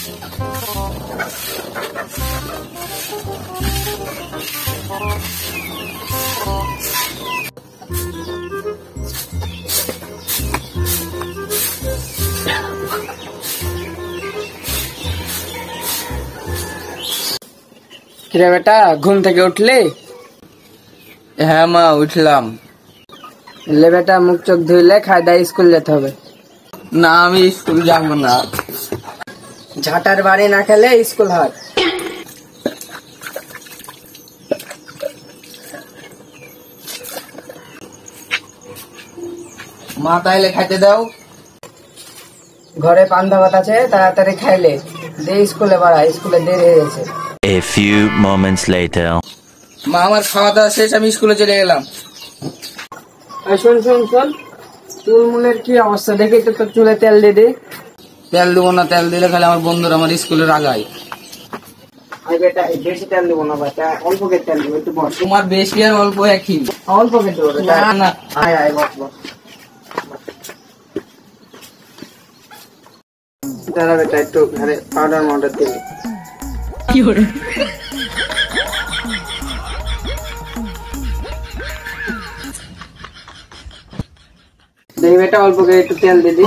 কিরে বেটা, ঘুম থেকে উঠলি? হ্যাঁ মা, উঠলাম। লে বেটা, মুখ চোখ ধুইলে খাই দাই স্কুল যেতে হবে। না, আমি স্কুল যাবো না। ঝাঁটার বাড়ি না খেলে স্কুল হয়? মা তাইলে খাইতে দাও। ঘরে পান্তা ভাত আছে, তাড়াতাড়ি খাইলে দে স্কুলে বাড়া, স্কুলে দেরি হয়ে গেছে। A few moments later. মা, আমার খাওয়া দাওয়া শেষ, আমি স্কুলে চলে গেলাম। শোন শোন শোন, চুলমুলের কি অবস্থা দেখি তো, তোর চুলে তেল দিয়ে দে। তেল দেবো না, তেল দিলে খালি আমার বন্ধুরা আমার স্কুলে রাগায়। বেটা বেশি তেল দেবো না বেটা, অল্প করে তেল দেবো, একটু বস। তোমার বেশি আর অল্প একই। অল্প করে দেবো বেটা। না না, আয় আয়, বস বস। দাঁড়া বেটা, একটু ঘরে পাউডার মাউডার দিবি। কি করে? দেখি বেটা, অল্প করে একটু তেল দিদি।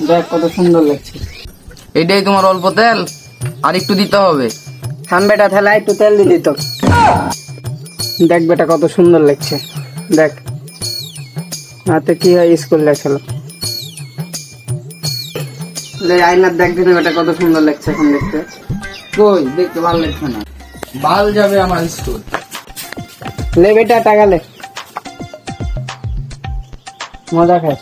দেখ কত সুন্দর লাগছে। এটাই তোমার অল্প তেল? আর একটু দিতে হবে। থাম বেটা, থালা একটু তেল দিদি তো। দেখ বেটা কত সুন্দর লাগছে, দেখ হাতে কি হয় স্কুল লেখালো। আইনার দেখ দিদি বেটা কত সুন্দর লাগছে এখন দেখতে। কই, দেখতে ভালো লাগছে না। বাল যাবে আমার স্কুল। লে বেটা টাকা লে, মজা খাস।